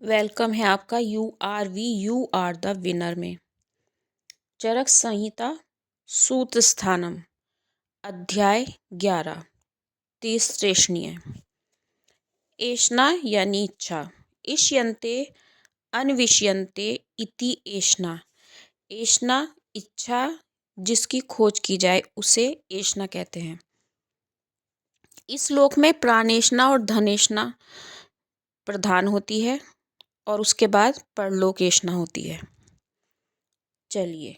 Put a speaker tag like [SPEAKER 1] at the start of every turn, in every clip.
[SPEAKER 1] Welcome है आपका you are the winner में। चरक संहिता सूत्र स्थानम अध्याय 11 तीसरेशनीय। एषणा यानी इच्छा। इष्यन्ते अन्विष्यन्ते इति एषणा। एषणा इच्छा जिसकी खोज की जाए उसे एषणा कहते हैं। इस श्लोक में प्राणेषणा और धनेषणा प्रधान होती है और उसके बाद परलोकेषणा होती है। चलिए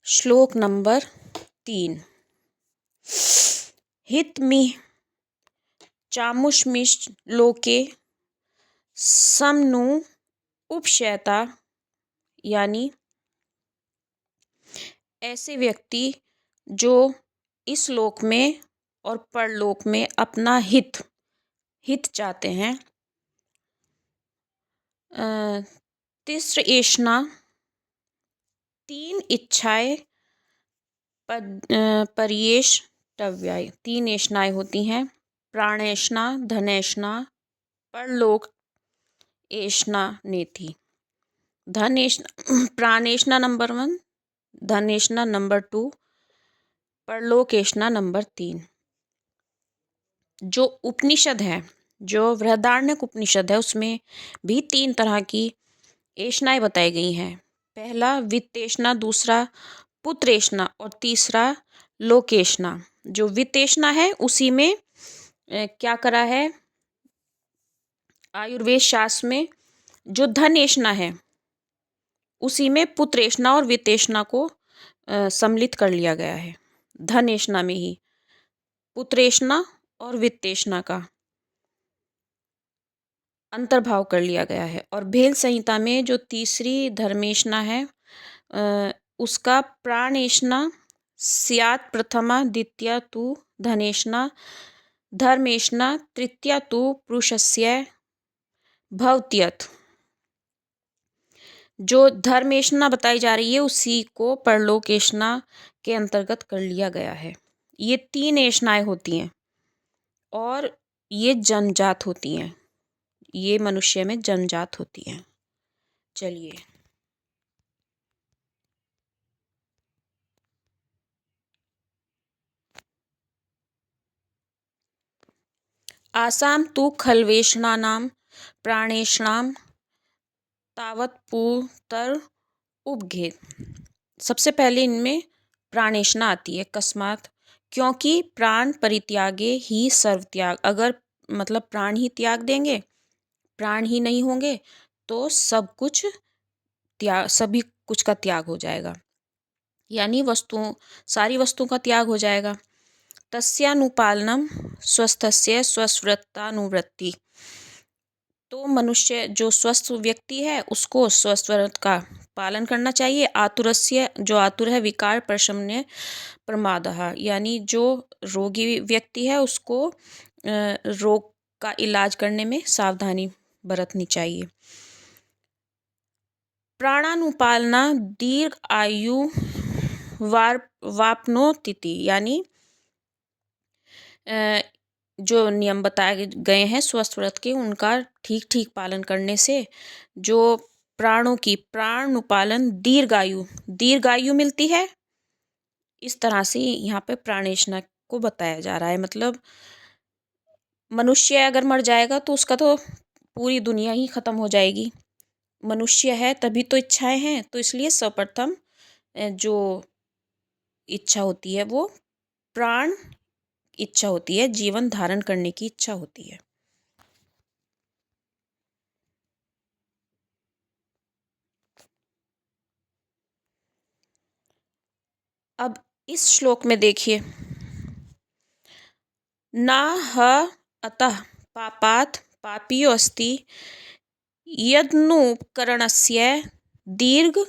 [SPEAKER 1] श्लोक नंबर 3। हितमिह चामुष्मिश लोके समनु उपशयता, यानी ऐसे व्यक्ति जो इस लोक में और परलोक में अपना हित चाहते हैं। तिस्र एषणा 3 इच्छाएं पर्येष्टव्याय 3 एषणाएं होती हैं। प्राणेषणा, धनेषणा, परलोक एषणा नेति। प्राणेषणा नंबर 1, धनेषणा नंबर 2, परलोकेषणा नंबर 3। जो उपनिषद है, जो बृहदारण्यक उपनिषद है, उसमें भी 3 तरह की एषणाएं बताई गई हैं। पहला वित्तेषणा, दूसरा पुत्रेषणा और तीसरा लोकेषणा। जो वित्तेषणा है उसी में क्या करा है आयुर्वेद शास्त्र में, जो धनेषणा है उसी में पुत्रेषणा और वित्तेषणा को सम्मिलित कर लिया गया है। धनेषणा में ही पुत्रेषणा और वित्तेषणा का अंतर्भाव कर लिया गया है। और भेल संहिता में जो तीसरी धर्मेषणा है उसका प्राणेषणा स्यात् प्रथमा, द्वितीया तु धनेषणा, धर्मेषणा तृतीया तु पुरुषस्य भवत्यत्। जो धर्मेषणा बताई जा रही है उसी को परलोकेषणा के अंतर्गत कर लिया गया है। ये 3 एषणाएं होती हैं और ये जन्मजात होती हैं। ये मनुष्य में जन्मजात होती हैं। चलिए आसाम तु खल्वेषणानां प्राणेषणां तावत्पुतर उपघेत। सबसे पहले इनमें प्राणेषणा आती है। अकस्मात, क्योंकि प्राण परित्यागे ही सर्वत्याग। अगर मतलब प्राण ही त्याग देंगे, प्राण ही नहीं होंगे तो सब कुछ सभी कुछ का त्याग हो जाएगा, यानी सारी वस्तुओं का त्याग हो जाएगा। तस्यानुपालनम स्वस्थस्य स्वस्वृत्तानुवृत्ति। तो मनुष्य जो स्वस्थ व्यक्ति है उसको स्वस्थ व्रत का पालन करना चाहिए। आतुरस्य, जो आतुर है, विकार प्रशमन्य प्रमादः, यानी जो रोगी व्यक्ति है उसको रोग का इलाज करने में सावधानी बरतनी चाहिए। प्राणानुपालना दीर्घ आयु वाप्नोति, यानी जो नियम बताए गए हैं स्वस्थ व्रत के, उनका ठीक ठीक पालन करने से जो प्राणों की प्राणुपालन दीर्घायु मिलती है। इस तरह से यहाँ पे प्राणेषणा को बताया जा रहा है। मतलब मनुष्य अगर मर जाएगा तो उसका तो पूरी दुनिया ही खत्म हो जाएगी। मनुष्य है तभी तो इच्छाएं हैं, तो इसलिए सर्वप्रथम जो इच्छा होती है वो प्राण इच्छा होती है, जीवन धारण करने की इच्छा होती है। अब इस श्लोक में देखिए, ना ह अतः पापात् पापीयो अस्ति यदनुपकरणस्य दीर्घम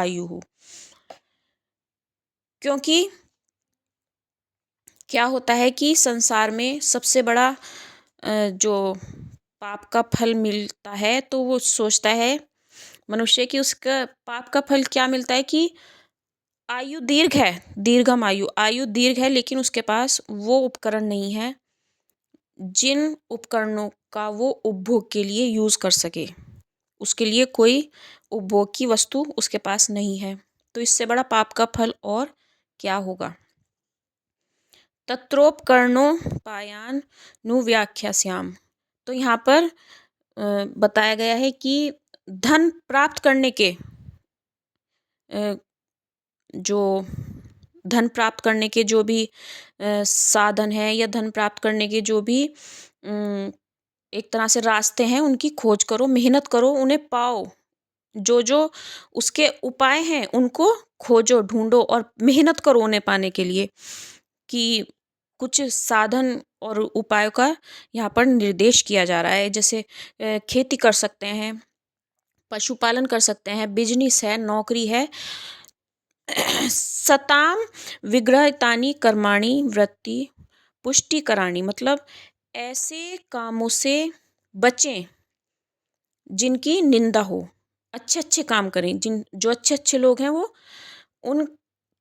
[SPEAKER 1] आयुः। क्योंकि क्या होता है कि संसार में सबसे बड़ा जो पाप का फल मिलता है तो वो सोचता है मनुष्य की उसका पाप का फल क्या मिलता है कि आयु दीर्घ है, दीर्घम आयु दीर्घ है, लेकिन उसके पास वो उपकरण नहीं है जिन उपकरणों का वो उपभोग के लिए यूज़ कर सके। उसके लिए कोई उपभोग की वस्तु उसके पास नहीं है। तो इससे बड़ा पाप का फल और क्या होगा। तत्रोपकरणोपायान नु व्याख्यास्याम। तो यहाँ पर बताया गया है कि धन प्राप्त करने के जो धन प्राप्त करने के जो भी साधन है या धन प्राप्त करने के जो भी एक तरह से रास्ते हैं उनकी खोज करो, मेहनत करो, उन्हें पाओ। जो जो उसके उपाय हैं उनको खोजो, ढूंढो और मेहनत करो उन्हें पाने के लिए। कि कुछ साधन और उपायों का यहाँ पर निर्देश किया जा रहा है। जैसे खेती कर सकते हैं, पशुपालन कर सकते हैं, बिजनेस है, नौकरी है। सताम विग्रहितानि कर्माणि वृत्ति पुष्टि कराणी, मतलब ऐसे कामों से बचें जिनकी निंदा हो। अच्छे अच्छे काम करें, जो अच्छे अच्छे लोग हैं वो उन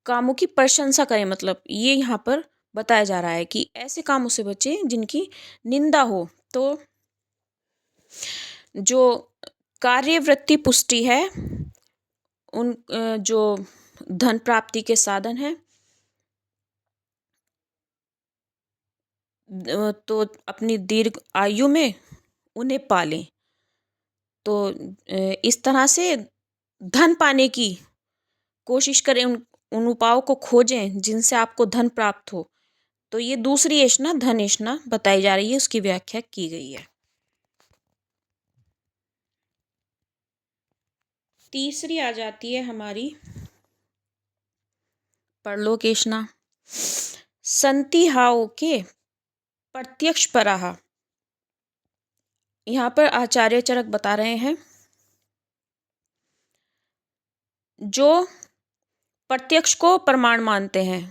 [SPEAKER 1] कामों की प्रशंसा करें। मतलब ये यहाँ पर बताया जा रहा है कि ऐसे कामों से बचें जिनकी निंदा हो। तो जो कार्यवृत्ति पुष्टि है, उन जो धन प्राप्ति के साधन हैं, तो अपनी दीर्घ आयु में उन्हें पालें। तो इस तरह से धन पाने की कोशिश करें, उन उपायों को खोजें जिनसे आपको धन प्राप्त हो। तो ये दूसरी एषणा धन एषणा बताई जा रही है, उसकी व्याख्या की गई है। तीसरी आ जाती है हमारी परलोक एषणा। संतिहाओं के प्रत्यक्ष पराहा। यहाँ पर आचार्य चरक बता रहे हैं जो प्रत्यक्ष को प्रमाण मानते हैं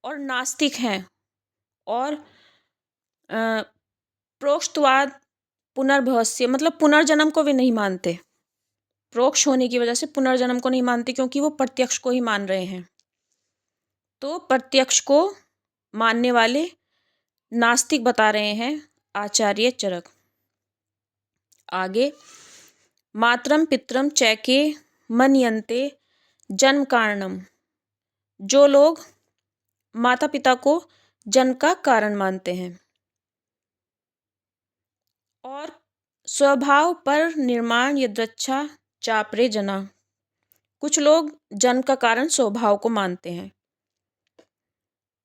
[SPEAKER 1] और नास्तिक हैं और प्रोक्तवाद पुनर्भवस्य, मतलब पुनर्जन्म को भी नहीं मानते। प्रोक्ष होने की वजह से पुनर्जन्म को नहीं मानते क्योंकि वो प्रत्यक्ष को ही मान रहे हैं। तो प्रत्यक्ष को मानने वाले नास्तिक बता रहे हैं आचार्य चरक। आगे मातरम पितरम चैके मन्यन्ते जन्म कारणम। जो लोग माता पिता को जन्म का कारण मानते हैं और स्वभाव पर निर्माण यदृच्छा चापरे जना। कुछ लोग जन्म का कारण स्वभाव को मानते हैं।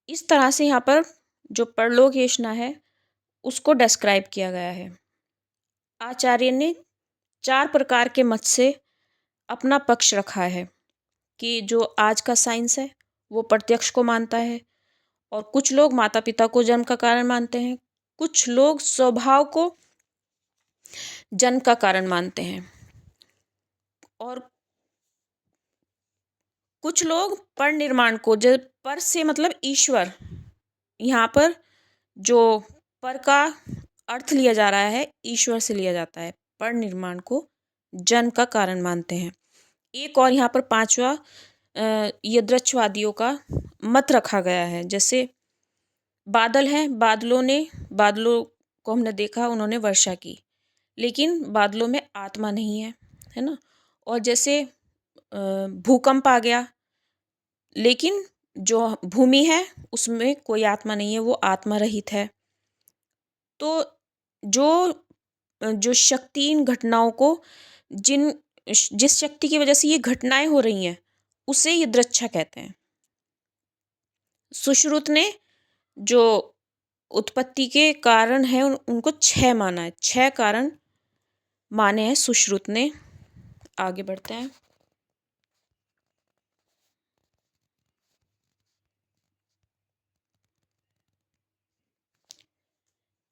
[SPEAKER 1] इस तरह से यहाँ पर जो परलोक एषणा है उसको डिस्क्राइब किया गया है। आचार्य ने 4 प्रकार के मत से अपना पक्ष रखा है कि जो आज का साइंस है वो प्रत्यक्ष को मानता है, और कुछ लोग माता पिता को जन्म का कारण मानते हैं, कुछ लोग स्वभाव को जन्म का कारण मानते हैं, और कुछ लोग पर निर्माण को, जो पर से मतलब ईश्वर, यहाँ पर जो पर का अर्थ लिया जा रहा है ईश्वर से लिया जाता है। पर निर्माण को जन्म का कारण मानते हैं। एक और यहाँ पर 5वां यदृच्छवादियों का मत रखा गया है। जैसे बादल हैं, बादलों को हमने देखा, उन्होंने वर्षा की, लेकिन बादलों में आत्मा नहीं है ना। और जैसे भूकंप आ गया, लेकिन जो भूमि है उसमें कोई आत्मा नहीं है, वो आत्मा रहित है। तो जो शक्ति इन घटनाओं को, जिस शक्ति की वजह से ये घटनाएं हो रही हैं उसे यदृच्छा कहते हैं। सुश्रुत ने जो उत्पत्ति के कारण है उनको 6 माना है, 6 कारण माने हैं सुश्रुत ने। आगे बढ़ते हैं।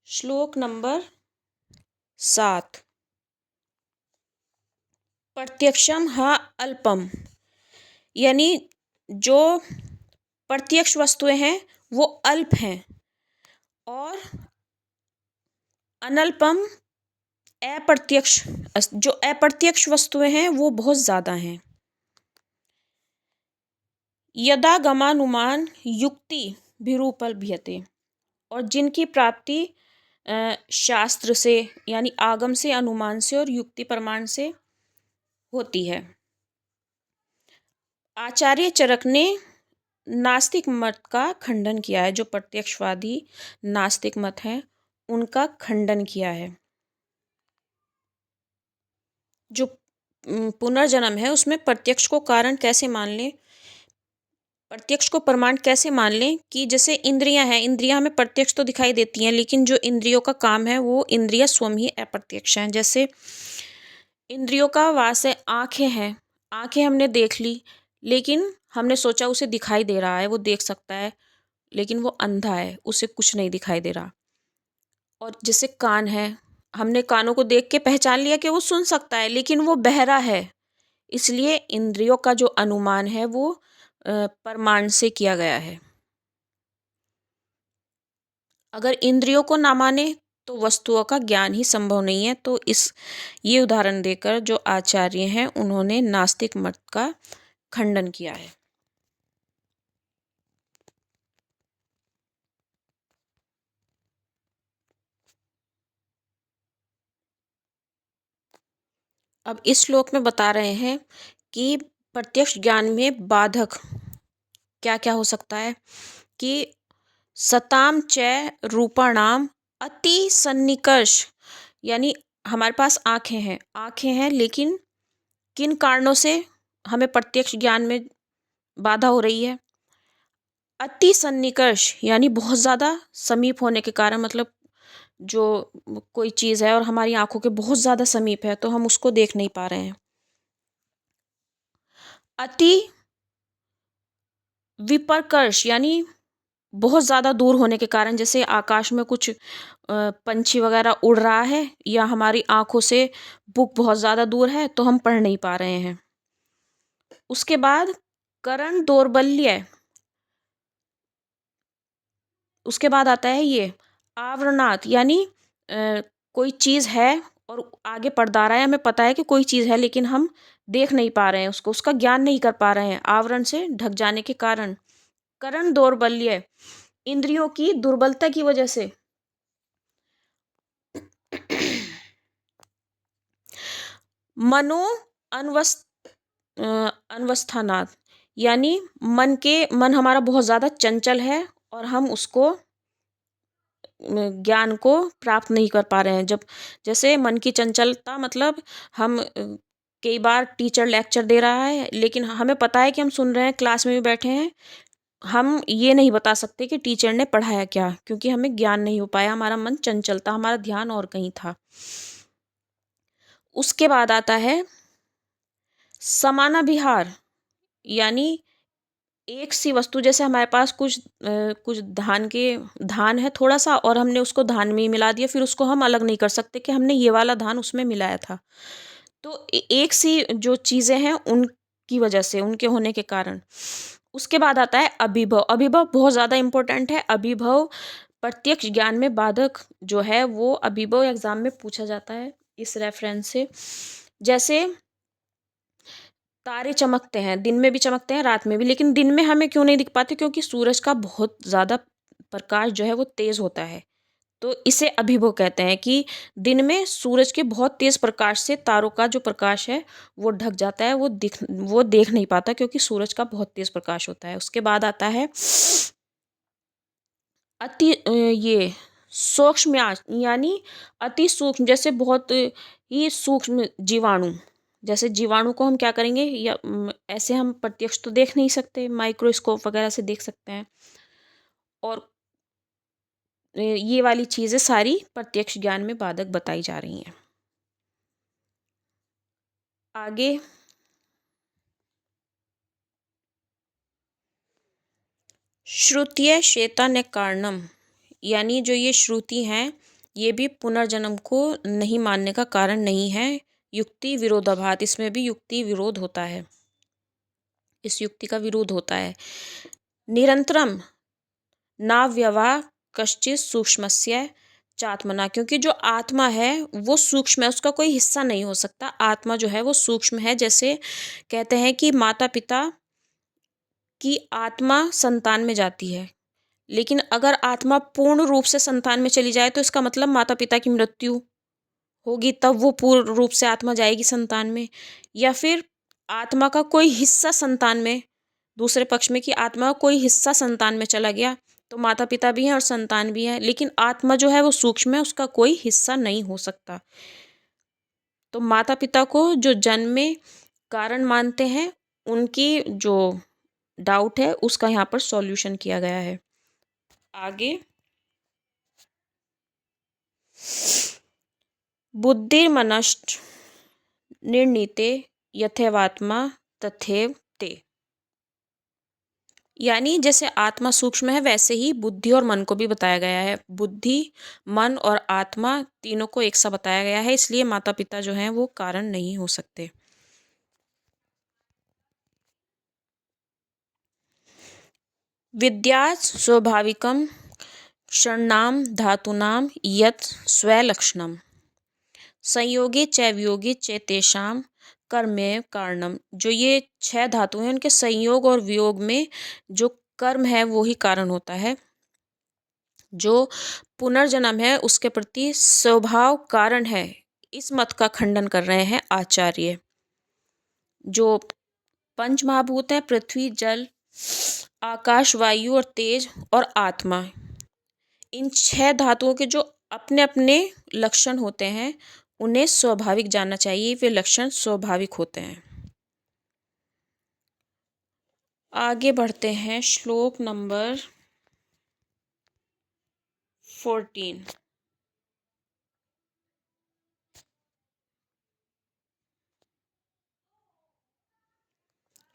[SPEAKER 1] श्लोक नंबर 7। प्रत्यक्षम हा अल्पम, यानी जो प्रत्यक्ष वस्तुएं हैं वो अल्प हैं, और अनल्पम जो अप्रत्यक्ष वस्तुएं हैं वो बहुत ज़्यादा हैं। यदा गमानुमान युक्ति भिरूपलभ्यते, और जिनकी प्राप्ति शास्त्र से यानी आगम से, अनुमान से और युक्ति प्रमाण से होती है। आचार्य चरक ने नास्तिक मत का खंडन किया है। जो प्रत्यक्षवादी नास्तिक मत है उनका खंडन किया है। जो पुनर्जन्म है उसमें प्रत्यक्ष को कारण कैसे मान लें, प्रत्यक्ष को प्रमाण कैसे मान लें कि जैसे इंद्रियां हैं, इंद्रियां हमें प्रत्यक्ष तो दिखाई देती हैं, लेकिन जो इंद्रियों का काम है वो इंद्रियां स्वयं ही अप्रत्यक्ष हैं। जैसे इंद्रियों का वास है, आंखें हैं, आंखें हमने देख ली, लेकिन हमने सोचा उसे दिखाई दे रहा है, वो देख सकता है, लेकिन वो अंधा है, उसे कुछ नहीं दिखाई दे रहा। और जैसे कान है, हमने कानों को देख के पहचान लिया कि वो सुन सकता है, लेकिन वो बहरा है। इसलिए इंद्रियों का जो अनुमान है वो प्रमाण से किया गया है। अगर इंद्रियों को ना माने तो वस्तुओं का ज्ञान ही संभव नहीं है। तो ये उदाहरण देकर जो आचार्य हैं उन्होंने नास्तिक मत का खंडन किया है। अब इस श्लोक में बता रहे हैं कि प्रत्यक्ष ज्ञान में बाधक क्या क्या हो सकता है कि सताम च रूपाणाम अति सन्निकर्ष, यानी हमारे पास आंखें हैं, लेकिन किन कारणों से हमें प्रत्यक्ष ज्ञान में बाधा हो रही है। अति सन्निकर्ष यानी बहुत ज़्यादा समीप होने के कारण, मतलब जो कोई चीज़ है और हमारी आंखों के बहुत ज़्यादा समीप है तो हम उसको देख नहीं पा रहे हैं। अति विप्रकर्ष यानी बहुत ज़्यादा दूर होने के कारण, जैसे आकाश में कुछ पंछी वगैरह उड़ रहा है या हमारी आंखों से बुक बहुत ज़्यादा दूर है तो हम पढ़ नहीं पा रहे हैं। उसके बाद करण दौर्बल्य, उसके बाद आता है ये आवरणात्, यानी कोई चीज़ है और आगे पर्दा रहा है, हमें पता है कि कोई चीज़ है लेकिन हम देख नहीं पा रहे हैं उसको, उसका ज्ञान नहीं कर पा रहे हैं आवरण से ढक जाने के कारण। करण दौर्बल्य इंद्रियों की दुर्बलता की वजह से। मनो अनवस्थानात्, यानी मन हमारा बहुत ज़्यादा चंचल है और हम उसको ज्ञान को प्राप्त नहीं कर पा रहे हैं। जब जैसे मन की चंचलता, मतलब हम कई बार टीचर लेक्चर दे रहा है लेकिन हमें पता है कि हम सुन रहे हैं, क्लास में भी बैठे हैं, हम ये नहीं बता सकते कि टीचर ने पढ़ाया क्या, क्योंकि हमें ज्ञान नहीं हो पाया, हमारा मन चंचल था, हमारा ध्यान और कहीं था। उसके बाद आता है समानाविहार, यानी एक सी वस्तु, जैसे हमारे पास कुछ धान है थोड़ा सा और हमने उसको धान में ही मिला दिया, फिर उसको हम अलग नहीं कर सकते कि हमने ये वाला धान उसमें मिलाया था। तो एक सी जो चीज़ें हैं उनकी वजह से, उनके होने के कारण। उसके बाद आता है अभिभव। अभिभव बहुत ज़्यादा इम्पोर्टेंट है। अभिभव प्रत्यक्ष ज्ञान में बाधक जो है वो अभिभव एग्जाम में पूछा जाता है इस रेफरेंस से। जैसे तारे चमकते हैं, दिन में भी चमकते हैं रात में भी, लेकिन दिन में हमें क्यों नहीं दिख पाते, क्योंकि सूरज का बहुत ज़्यादा प्रकाश जो है वो तेज़ होता है। तो इसे अभिभव कहते हैं कि दिन में सूरज के बहुत तेज़ प्रकाश से तारों का जो प्रकाश है वो ढक जाता है, वो देख नहीं पाता क्योंकि सूरज का बहुत तेज़ प्रकाश होता है। उसके बाद आता है ये सूक्ष्म, यानी अति सूक्ष्म, जैसे बहुत ही सूक्ष्म जीवाणु। जैसे जीवाणु को हम क्या करेंगे, या ऐसे हम प्रत्यक्ष तो देख नहीं सकते, माइक्रोस्कोप वगैरह से देख सकते हैं। और ये वाली चीज़ें सारी प्रत्यक्ष ज्ञान में बाधक बताई जा रही हैं। आगे श्रुतिय शैतान्य कारणम, यानी जो ये श्रुति हैं ये भी पुनर्जन्म को नहीं मानने का कारण नहीं है। युक्ति विरोधाभास, इसमें भी युक्ति विरोध होता है, इस युक्ति का विरोध होता है। निरंतरम नाव्यवा कश्चित् सूक्ष्मस्य चात्मना, क्योंकि जो आत्मा है वो सूक्ष्म है, उसका कोई हिस्सा नहीं हो सकता। आत्मा जो है वो सूक्ष्म है। जैसे कहते हैं कि माता पिता की आत्मा संतान में जाती है, लेकिन अगर आत्मा पूर्ण रूप से संतान में चली जाए तो इसका मतलब माता पिता की मृत्यु होगी, तब वो पूर्ण रूप से आत्मा जाएगी संतान में। या फिर आत्मा का कोई हिस्सा संतान में, दूसरे पक्ष में कि आत्मा का कोई हिस्सा संतान में चला गया, तो माता पिता भी हैं और संतान भी है, लेकिन आत्मा जो है वो सूक्ष्म है, उसका कोई हिस्सा नहीं हो सकता। तो माता पिता को जो जन्म में कारण मानते हैं, उनकी जो डाउट है उसका यहाँ पर सॉल्यूशन किया गया है। आगे, बुद्धिर्मनश्च निर्णीते यथैवात्मा तथैव ते। यानी जैसे आत्मा सूक्ष्म है, वैसे ही बुद्धि और मन को भी बताया गया है। बुद्धि, मन और आत्मा तीनों को एक सा बताया गया है, इसलिए माता पिता जो हैं वो कारण नहीं हो सकते। विद्यात् स्वाभाविकम षण्णाम धातूनां यत् स्वलक्षणम संयोगे च वियोगे च तेषां कर्मेव कारणम। जो ये 6 धातु हैं, उनके संयोग और वियोग में जो कर्म है वो ही कारण होता है। जो पुनर्जन्म है उसके प्रति स्वभाव कारण है, इस मत का खंडन कर रहे हैं आचार्य। जो पंच महाभूत हैं, पृथ्वी, जल, आकाश, वायु और तेज और आत्मा, इन 6 धातुओं के जो अपने अपने लक्षण होते हैं, उन्हें स्वाभाविक जानना चाहिए। वे लक्षण स्वाभाविक होते हैं। आगे बढ़ते हैं, श्लोक नंबर 14।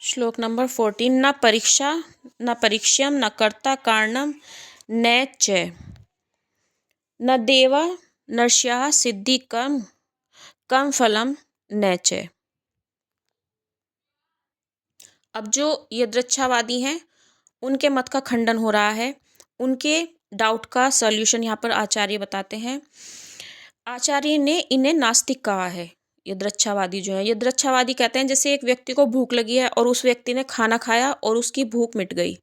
[SPEAKER 1] श्लोक नंबर 14। न परीक्षा न परीक्ष्यम न कर्ता कारणम न च न देवा नर्ष्याः सिद्धि कर्म कम फलम न च। अब जो यदृच्छावादी हैं उनके मत का खंडन हो रहा है। उनके डाउट का सॉल्यूशन यहाँ पर आचार्य बताते हैं। आचार्य ने इन्हें नास्तिक कहा है। यदृच्छावादी जो है, यदृच्छावादी कहते हैं जैसे एक व्यक्ति को भूख लगी है और उस व्यक्ति ने खाना खाया और उसकी भूख मिट गई।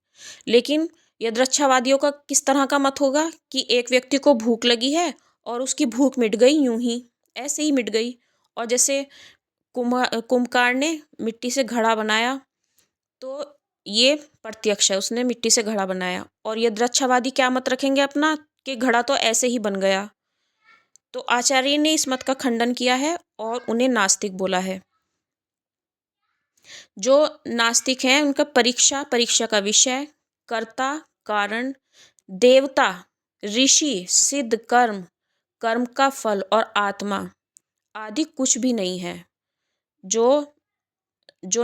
[SPEAKER 1] लेकिन यदृच्छावादियों का किस तरह का मत होगा कि एक व्यक्ति को भूख लगी है और उसकी भूख मिट गई, यूं ही ऐसे ही मिट गई। और जैसे कुम्हार ने मिट्टी से घड़ा बनाया, तो ये प्रत्यक्ष है, उसने मिट्टी से घड़ा बनाया। और यदृच्छावादी क्या मत रखेंगे अपना, कि घड़ा तो ऐसे ही बन गया। तो आचार्य ने इस मत का खंडन किया है और उन्हें नास्तिक बोला है। जो नास्तिक हैं उनका परीक्षा, परीक्षा का विषय, कर्ता, कारण, देवता, ऋषि, सिद्ध कर्म, कर्म का फल और आत्मा आदि कुछ भी नहीं है। जो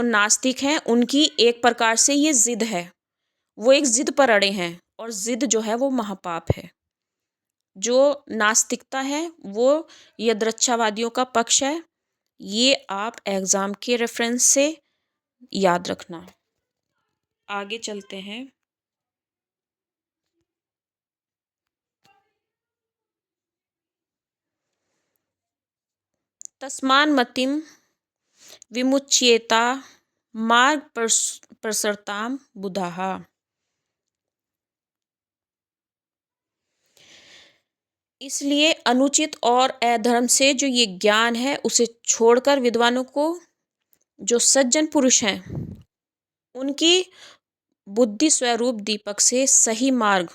[SPEAKER 1] नास्तिक हैं उनकी एक प्रकार से ये जिद है, वो एक जिद पर अड़े हैं, और जिद जो है वो महापाप है। जो नास्तिकता है वो यदृच्छावादियों का पक्ष है। ये आप एग्ज़ाम के रेफरेंस से याद रखना। आगे चलते हैं। तस्मान्मतिं विमुच्येता मार्ग प्रसरताम बुधाः। इसलिए अनुचित और अधर्म से जो ये ज्ञान है उसे छोड़कर विद्वानों को, जो सज्जन पुरुष हैं, उनकी बुद्धि स्वरूप दीपक से सही मार्ग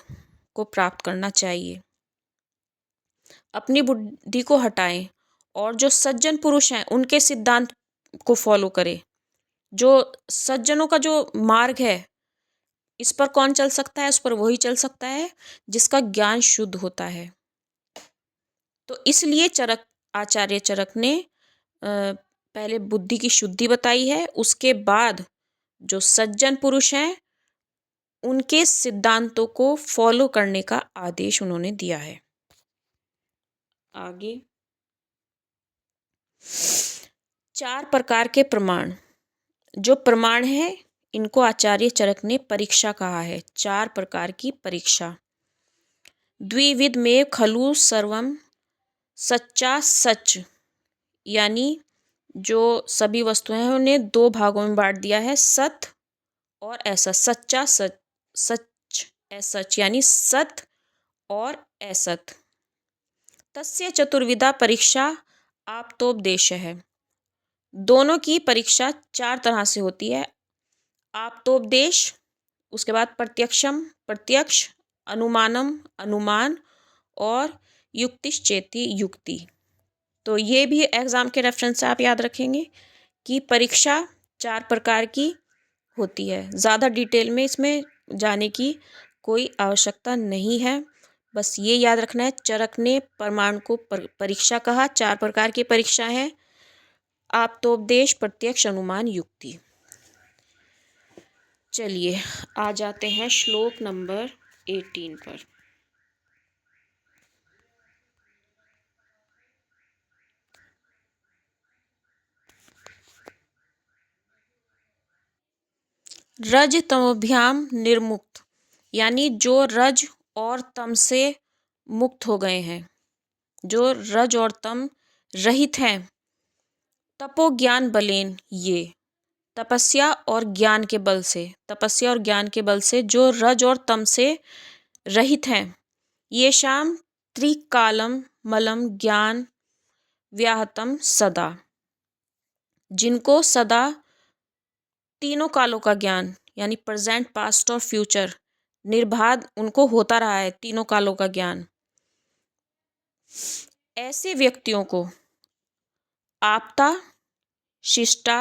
[SPEAKER 1] को प्राप्त करना चाहिए। अपनी बुद्धि को हटाएं और जो सज्जन पुरुष हैं उनके सिद्धांत को फॉलो करें। जो सज्जनों का जो मार्ग है, इस पर कौन चल सकता है, उस पर वही चल सकता है जिसका ज्ञान शुद्ध होता है। तो इसलिए आचार्य चरक ने पहले बुद्धि की शुद्धि बताई है, उसके बाद जो सज्जन पुरुष हैं उनके सिद्धांतों को फॉलो करने का आदेश उन्होंने दिया है। आगे, 4 प्रकार के प्रमाण। जो प्रमाण है इनको आचार्य चरक ने परीक्षा कहा है। 4 प्रकार की परीक्षा। द्विविधमेव खलु सर्वम, सच्चा सच, यानी जो सभी वस्तुएं हैं उन्हें दो भागों में बांट दिया है, सत और असत। सच्चा सच, सच असच, यानी सत और असत। तस्य चतुर्विधा परीक्षा आप्तोपदेश है। दोनों की परीक्षा 4 तरह से होती है। आप्तोपदेश, उसके बाद प्रत्यक्षम प्रत्यक्ष, अनुमानम अनुमान, और युक्तिश्चेति युक्ति। तो ये भी एग्जाम के रेफरेंस से आप याद रखेंगे कि परीक्षा 4 प्रकार की होती है। ज़्यादा डिटेल में इसमें जाने की कोई आवश्यकता नहीं है, बस ये याद रखना है। चरक ने प्रमाण को परीक्षा कहा। 4 प्रकार की परीक्षा है, आप्तोपदेश, प्रत्यक्ष, अनुमान, युक्ति। चलिए आ जाते हैं श्लोक नंबर 18 पर। रज तमोभ्याम निर्मुक्त, यानी जो रज और तम से मुक्त हो गए हैं, जो रज और तम रहित हैं। तपो ज्ञान बलेन, ये तपस्या और ज्ञान के बल से, तपस्या और ज्ञान के बल से जो रज और तम से रहित हैं। ये शाम त्रिकालम मलम ज्ञान व्याहतम सदा, जिनको सदा तीनों कालों का ज्ञान, यानी प्रेजेंट, पास्ट और फ्यूचर, निर्बाध उनको होता रहा है तीनों कालों का ज्ञान। ऐसे व्यक्तियों को आपता, शिष्टा,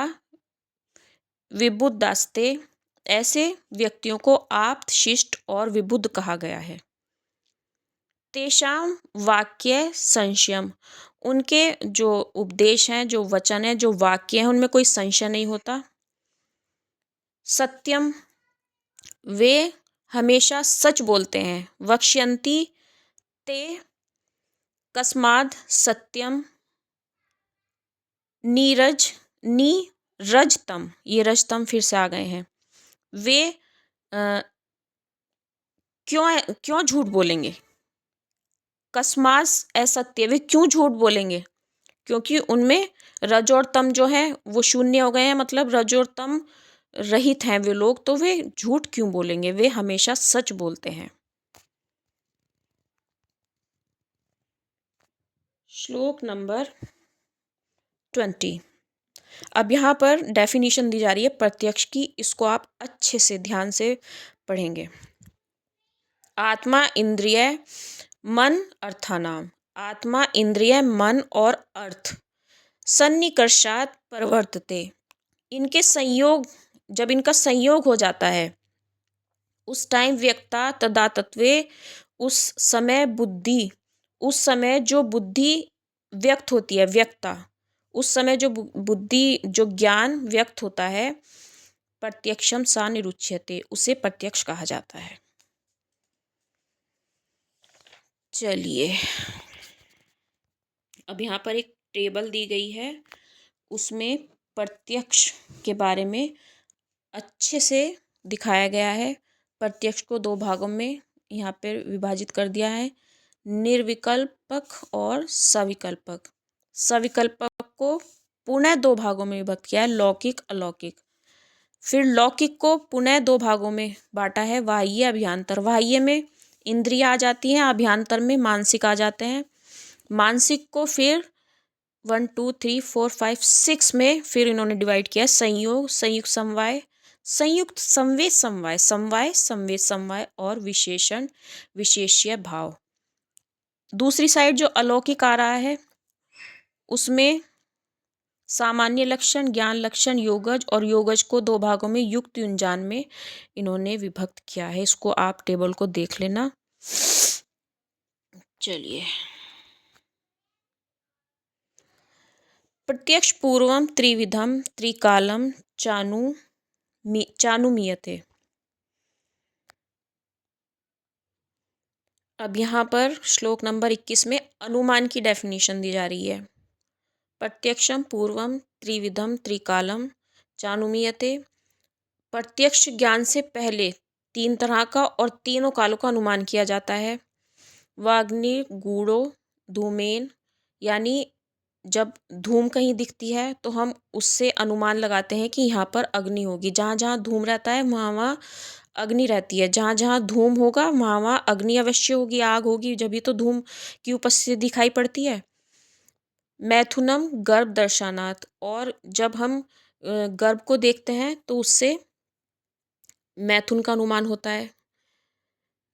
[SPEAKER 1] विबुद्धास्ते, ऐसे व्यक्तियों को आप्त, शिष्ट और विबुद्ध कहा गया है। तेषाम वाक्य संशयम, उनके जो उपदेश हैं, जो वचन है, जो वाक्य हैं, उनमें कोई संशय नहीं होता। सत्यम, वे हमेशा सच बोलते हैं। वक्ष्यन्ति ते कस्माद् सत्यम, नीरज नीरजतम, ये रजतम फिर से आ गए हैं। वे क्यों झूठ बोलेंगे। कस्मास असत्य, वे क्यों झूठ बोलेंगे, क्योंकि उनमें रज और तम जो है वो शून्य हो गए हैं, मतलब रज और तम रहित हैं वे लोग, तो वे झूठ क्यों बोलेंगे, वे हमेशा सच बोलते हैं। श्लोक नंबर 20। अब यहाँ पर डेफिनेशन दी जा रही है प्रत्यक्ष की, इसको आप अच्छे से ध्यान से पढ़ेंगे। आत्मा इंद्रिय मन अर्थानाम, आत्मा इंद्रिय मन और अर्थ सन्निकर्षात प्रवर्तते, इनके संयोग, जब इनका संयोग हो जाता है उस टाइम व्यक्ता तदातत्वे, उस समय बुद्धि, उस समय जो बुद्धि व्यक्त होती है, व्यक्ता, उस समय जो बुद्धि, जो ज्ञान व्यक्त होता है, प्रत्यक्षम सा निरुच्यते, उसे प्रत्यक्ष कहा जाता है। चलिए अब यहाँ पर एक टेबल दी गई है, उसमें प्रत्यक्ष के बारे में अच्छे से दिखाया गया है। प्रत्यक्ष को 2 भागों में यहाँ पर विभाजित कर दिया है, निर्विकल्पक और सविकल्पक। सविकल्पक को पुनः 2 भागों में विभक्त किया है, लौकिक अलौकिक। फिर लौकिक को पुनः 2 भागों में बांटा है, बाह्य अभ्यंतर। बाह्य में इंद्रियां आ जाती हैं, अभ्यंतर में मानसिक आ जाते हैं। मानसिक को फिर 1 2 3 4 5 6 में फिर इन्होंने डिवाइड किया, संयोग, संयुक्त समवाय, संयुक्त संवेद समवाय, समवाय संवेद समवाय, और विशेषण विशेष्य भाव। दूसरी साइड जो अलौकिक आ रहा है उसमें सामान्य लक्षण, ज्ञान लक्षण, योगज, और योगज को 2 भागों में युक्त युंजान में इन्होंने विभक्त किया है। इसको आप टेबल को देख लेना। चलिए प्रत्यक्ष पूर्वम त्रिविधम त्रिकालम चानुमीयते। अब यहाँ पर श्लोक नंबर 21 में अनुमान की डेफिनेशन दी जा रही है। प्रत्यक्षम पूर्वम त्रिविधम त्रिकालम चानुमीयते, प्रत्यक्ष ज्ञान से पहले 3 तरह का और तीनों कालों का अनुमान किया जाता है। वाग्निगूढ़ो धूमेन, यानी जब धूम कहीं दिखती है तो हम उससे अनुमान लगाते हैं कि यहाँ पर अग्नि होगी। जहाँ जहाँ धूम रहता है वहाँ वहाँ अग्नि रहती है। जहाँ जहाँ धूम होगा वहाँ वहाँ अग्नि अवश्य होगी, आग होगी, जब भी तो धूम की उपस्थिति दिखाई पड़ती है। मैथुनम गर्भ दर्शनात्, और जब हम गर्भ को देखते हैं तो उससे मैथुन का अनुमान होता है,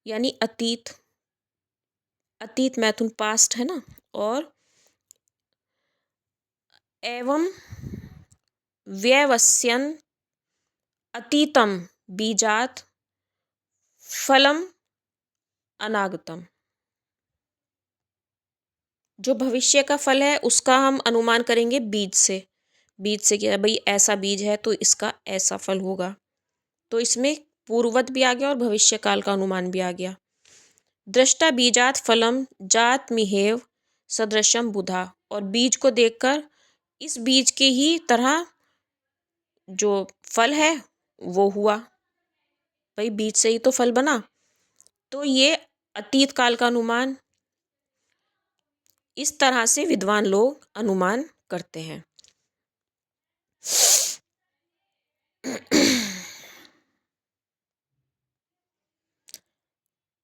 [SPEAKER 1] यानी अतीत। अतीत मैथुन पास्ट है ना। और एवं व्यवस्यन अतीतम बीजात फलम अनागतम, जो भविष्य का फल है उसका हम अनुमान करेंगे बीज से। बीज से क्या भाई, ऐसा बीज है तो इसका ऐसा फल होगा। तो इसमें पूर्ववत भी आ गया और भविष्य काल का अनुमान भी आ गया। दृष्टा बीजात फलम जात मिहेव सदृशम बुधा, और बीज को देखकर इस बीज के ही तरह जो फल है वो हुआ। भाई बीज से ही तो फल बना। तो ये अतीत काल का अनुमान इस तरह से विद्वान लोग अनुमान करते हैं।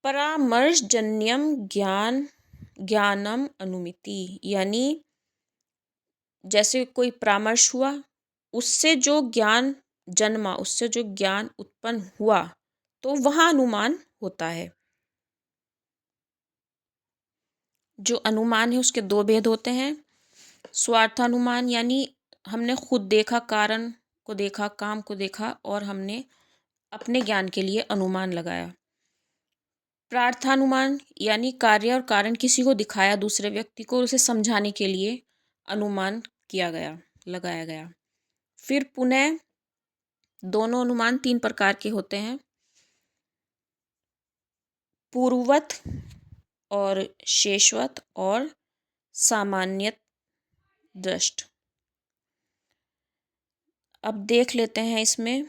[SPEAKER 1] परामर्शजन्यम ज्ञानम अनुमिति, यानी जैसे कोई परामर्श हुआ, उससे जो ज्ञान जन्मा, उससे जो ज्ञान उत्पन्न हुआ, तो वहाँ अनुमान होता है। जो अनुमान है उसके दो भेद होते हैं। स्वार्थानुमान, यानी हमने खुद देखा, कारण को देखा, काम को देखा और हमने अपने ज्ञान के लिए अनुमान लगाया। प्रार्थानुमान, यानी कार्य और कारण किसी को दिखाया, दूसरे व्यक्ति को, उसे समझाने के लिए अनुमान किया गया, लगाया गया। फिर पुनः दोनों अनुमान तीन प्रकार के होते हैं, पूर्ववत और शेषवत और सामान्य दृष्ट। अब देख लेते हैं इसमें।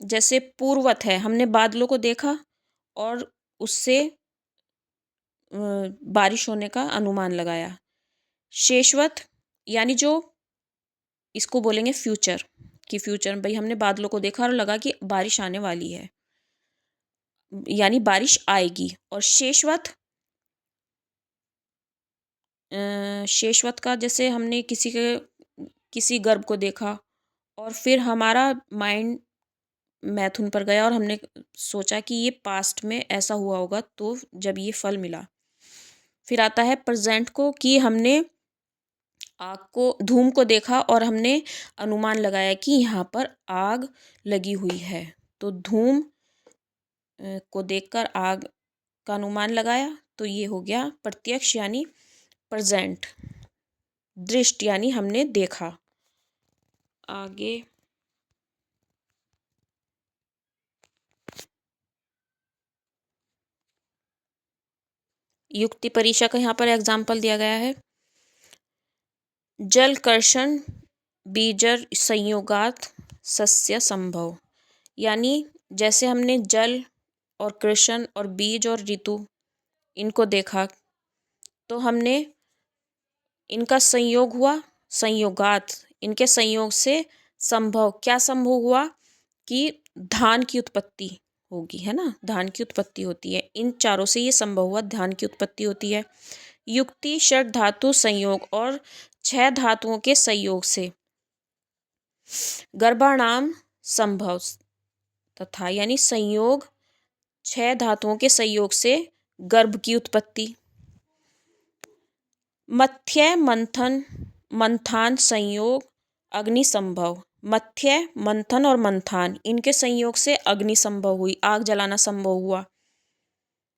[SPEAKER 1] जैसे पूर्ववत है, हमने बादलों को देखा और उससे बारिश होने का अनुमान लगाया। शेषवत यानी जो इसको बोलेंगे फ्यूचर, कि फ्यूचर भाई हमने बादलों को देखा और लगा कि बारिश आने वाली है, यानी बारिश आएगी। और शेषवत, शेषवत का जैसे हमने किसी गर्भ को देखा और फिर हमारा माइंड मैथुन पर गया और हमने सोचा कि ये पास्ट में ऐसा हुआ होगा तो जब ये फल मिला। फिर आता है प्रेजेंट को, कि हमने आग को, धूम को देखा और हमने अनुमान लगाया कि यहाँ पर आग लगी हुई है। तो धूम को देखकर आग का अनुमान लगाया, तो ये हो गया प्रत्यक्ष यानी प्रेजेंट। दृष्ट यानी हमने देखा। आगे युक्ति परीक्षा का यहाँ पर एग्जाम्पल दिया गया है। जल कर्षण बीजर संयोगात सस्य संभव, यानी जैसे हमने जल और कृष्ण और बीज और ऋतु इनको देखा तो हमने इनका संयोग हुआ, संयोगात, इनके संयोग से संभव, क्या संभव हुआ कि धान की उत्पत्ति होगी, है ना, धान की उत्पत्ति होती है। इन चारों से ये संभव हुआ, धान की उत्पत्ति होती है। युक्ति षड धातु संयोग और 6 धातुओं के संयोग से गर्भाणाम संभव तथा, यानी संयोग 6 धातुओं के संयोग से गर्भ की उत्पत्ति। मथ्य मंथन मंथान संयोग अग्नि संभव, मथ्य मंथन और मंथान इनके संयोग से अग्नि संभव हुई, आग जलाना संभव हुआ।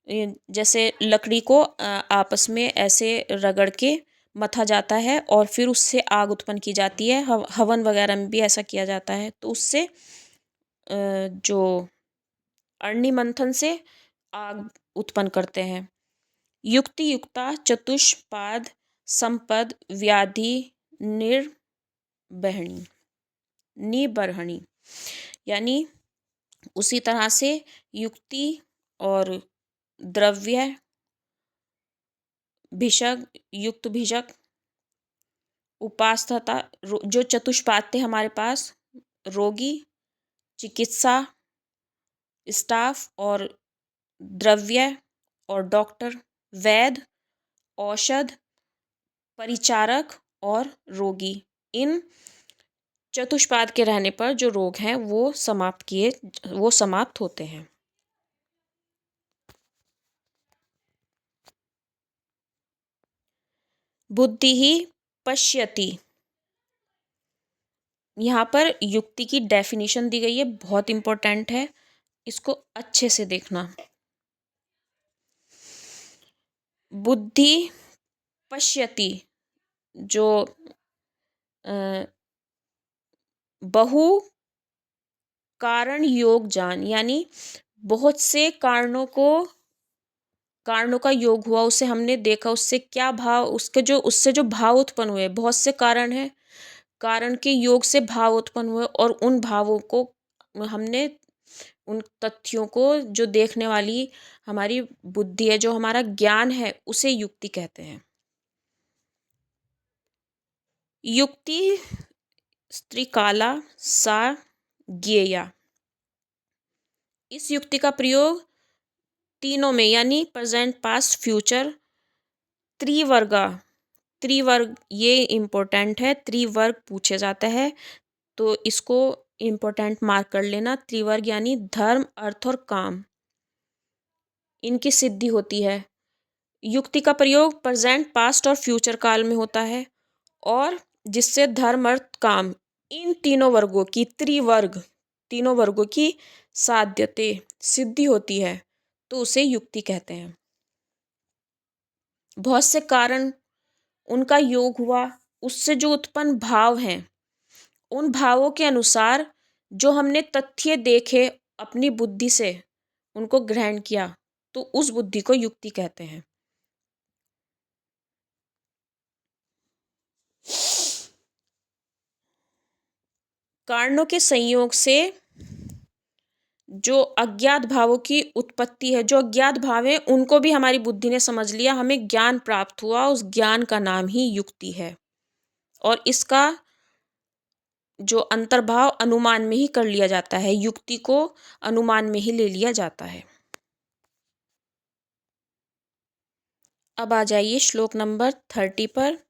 [SPEAKER 1] जैसे लकड़ी को आपस में ऐसे रगड़ के मथा जाता है और फिर उससे आग उत्पन्न की जाती है। हवन वगैरह में भी ऐसा किया जाता है। तो उससे जो अग्नि मंथन से आग उत्पन्न करते हैं। युक्ति युक्ता चतुष्पाद संपद व्याधि निर्बहणी निबर्हणी, यानी उसी तरह से युक्ति और द्रव्य भिषग, युक्त भिषक, उपास तथा जो चतुष्पाद थे हमारे पास, रोगी, चिकित्सा, स्टाफ और द्रव्य और डॉक्टर, वैद्य, औषध, परिचारक और रोगी। इन चतुष्पाद के रहने पर जो रोग हैं वो समाप्त होते हैं। बुद्धि ही पश्यति, यहाँ पर युक्ति की डेफिनेशन दी गई है, बहुत इंपॉर्टेंट है, इसको अच्छे से देखना। बुद्धि पश्यति जो बहु कारण योग जान, यानी बहुत से कारणों का योग हुआ, उसे हमने देखा, उससे क्या भाव, उससे जो भाव उत्पन्न हुए, बहुत से कारण हैं, कारण के योग से भाव उत्पन्न हुए और उन भावों को हमने, उन तथ्यों को जो देखने वाली हमारी बुद्धि है, जो हमारा ज्ञान है, उसे युक्ति कहते हैं। युक्ति स्त्रीकाला सा ज्ञेया, इस युक्ति का प्रयोग तीनों में, यानी प्रेजेंट, पास्ट, फ्यूचर, त्रिवर्ग ये इम्पोर्टेंट है, त्रिवर्ग पूछे जाता है, तो इसको इम्पोर्टेंट मार्क कर लेना। त्रिवर्ग यानी धर्म, अर्थ और काम, इनकी सिद्धि होती है। युक्ति का प्रयोग प्रेजेंट, पास्ट और फ्यूचर काल में होता है, और जिससे धर्म, अर्थ, काम, इन तीनों वर्गों की साध्यते, सिद्धि होती है, तो उसे युक्ति कहते हैं। बहुत से कारण, उनका योग हुआ, उससे जो उत्पन्न भाव हैं, उन भावों के अनुसार जो हमने तथ्य देखे, अपनी बुद्धि से उनको ग्रहण किया, तो उस बुद्धि को युक्ति कहते हैं। कारणों के संयोग से जो अज्ञात भावों की उत्पत्ति है, जो अज्ञात भाव है, उनको भी हमारी बुद्धि ने समझ लिया, हमें ज्ञान प्राप्त हुआ, उस ज्ञान का नाम ही युक्ति है, और इसका जो अंतर्भाव अनुमान में ही कर लिया जाता है, युक्ति को अनुमान में ही ले लिया जाता है। अब आ जाइए श्लोक नंबर 30 पर।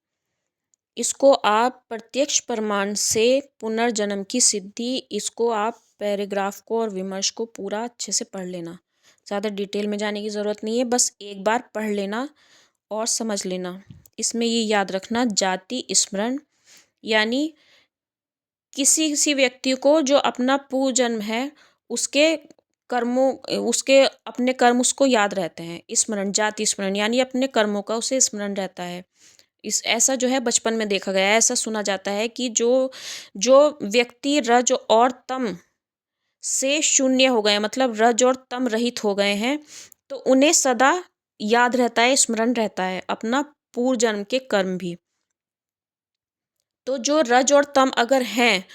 [SPEAKER 1] इसको आप प्रत्यक्ष प्रमाण से पुनर्जन्म की सिद्धि, इसको आप पैराग्राफ को और विमर्श को पूरा अच्छे से पढ़ लेना, ज़्यादा डिटेल में जाने की ज़रूरत नहीं है, बस एक बार पढ़ लेना और समझ लेना। इसमें ये याद रखना, जाति स्मरण, यानी किसी किसी व्यक्ति को जो अपना पूर्व जन्म है, उसके उसके अपने कर्म उसको याद रहते हैं। स्मरण, जाति स्मरण, यानी अपने कर्मों का उसे स्मरण रहता है। ऐसा जो है बचपन में देखा गया है, ऐसा सुना जाता है कि जो जो व्यक्ति रज और तम से शून्य हो गए, मतलब रज और तम रहित हो गए हैं, तो उन्हें सदा याद रहता है, स्मरण रहता है अपना पूर्व जन्म के कर्म भी। तो जो रज और तम अगर हैं,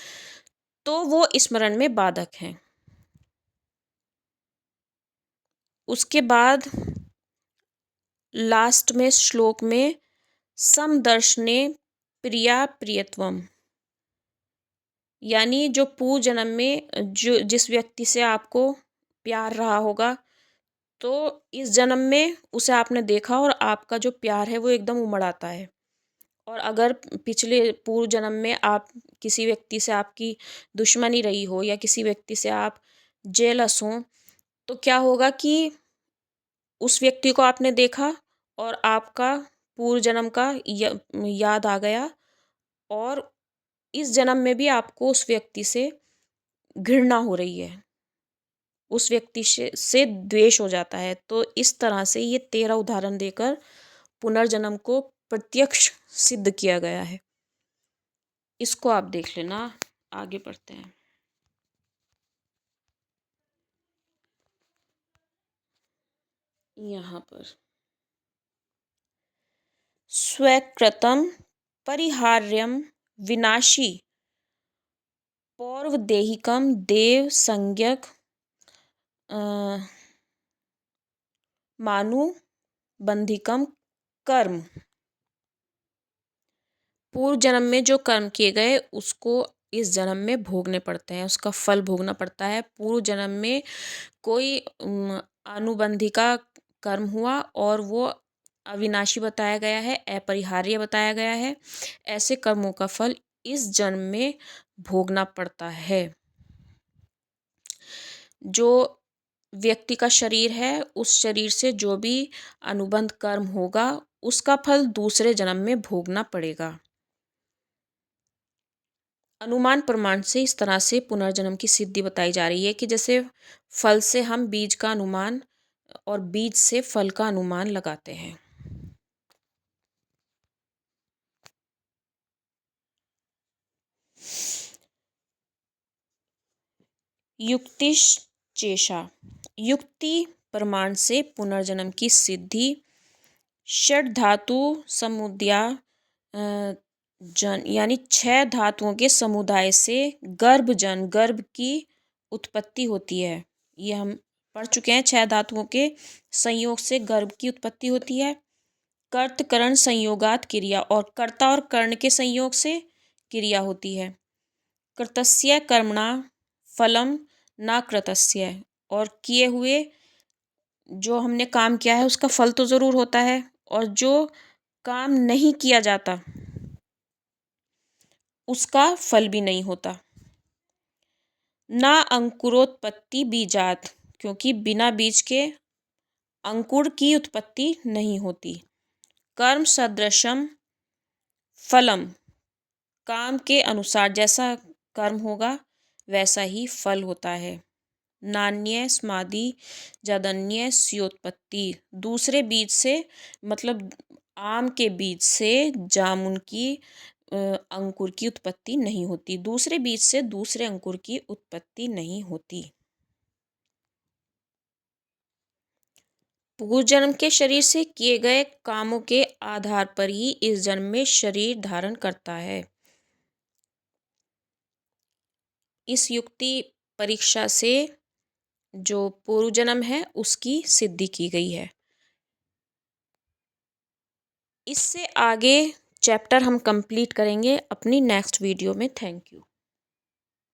[SPEAKER 1] तो वो स्मरण में बाधक हैं। उसके बाद लास्ट में श्लोक में समदर्शने प्रिया प्रियत्वम, यानी जो पूर्व जन्म में जिस व्यक्ति से आपको प्यार रहा होगा, तो इस जन्म में उसे आपने देखा और आपका जो प्यार है वो एकदम उमड़ आता है। और अगर पिछले पूर्व जन्म में आप किसी व्यक्ति से आपकी दुश्मनी रही हो, या किसी व्यक्ति से आप जेलस हो, तो क्या होगा कि उस व्यक्ति को आपने देखा और आपका पूर्व जन्म का याद आ गया, और इस जन्म में भी आपको उस व्यक्ति से घृणा हो रही है, उस व्यक्ति से द्वेष हो जाता है। तो इस तरह से ये 13 उदाहरण देकर पुनर्जन्म को प्रत्यक्ष सिद्ध किया गया है। इसको आप देख लेना, आगे बढ़ते हैं। यहाँ पर स्वीकृतम परिहार्यम विनाशी पौर्वदेहिकम देव संज्ञक मानु बंधिकम कर्म, पूर्व जन्म में जो कर्म किए गए उसको इस जन्म में भोगने पड़ते हैं, उसका फल भोगना पड़ता है। पूर्व जन्म में कोई अनुबंधी का कर्म हुआ और वो अविनाशी बताया गया है, अपरिहार्य बताया गया है, ऐसे कर्मों का फल इस जन्म में भोगना पड़ता है। जो व्यक्ति का शरीर है, उस शरीर से जो भी अनुबंध कर्म होगा उसका फल दूसरे जन्म में भोगना पड़ेगा। अनुमान प्रमाण से इस तरह से पुनर्जन्म की सिद्धि बताई जा रही है कि जैसे फल से हम बीज का अनुमान और बीज से फल का अनुमान लगाते हैं। युक्तिश्चेषा, युक्ति प्रमाण से पुनर्जन्म की सिद्धि षड धातु समुदाय जन यानी 6 धातुओं के समुदाय से गर्भ की उत्पत्ति होती है। ये हम पढ़ चुके हैं, 6 धातुओं के संयोग से गर्भ की उत्पत्ति होती है। कर्त करण संयोगात क्रिया, और कर्ता और कर्ण के संयोग से क्रिया होती है। कृतस्य कर्मणा फलम न कृतस्य, और किए हुए जो हमने काम किया है उसका फल तो ज़रूर होता है, और जो काम नहीं किया जाता उसका फल भी नहीं होता। ना अंकुरोत्पत्ति बीजात, क्योंकि बिना बीज के अंकुर की उत्पत्ति नहीं होती। कर्म सदृशम फलम, काम के अनुसार जैसा कर्म होगा वैसा ही फल होता है। नान्य स्मादि जदन्य स्योत्पत्ति, दूसरे बीज से मतलब आम के बीज से जामुन की अंकुर की उत्पत्ति नहीं होती, दूसरे बीज से दूसरे अंकुर की उत्पत्ति नहीं होती। पूर्व जन्म के शरीर से किए गए कामों के आधार पर ही इस जन्म में शरीर धारण करता है। इस युक्ति परीक्षा से जो पूर्व जन्म है उसकी सिद्धि की गई है। इससे आगे चैप्टर हम कंप्लीट करेंगे अपनी नेक्स्ट वीडियो में। Thank you.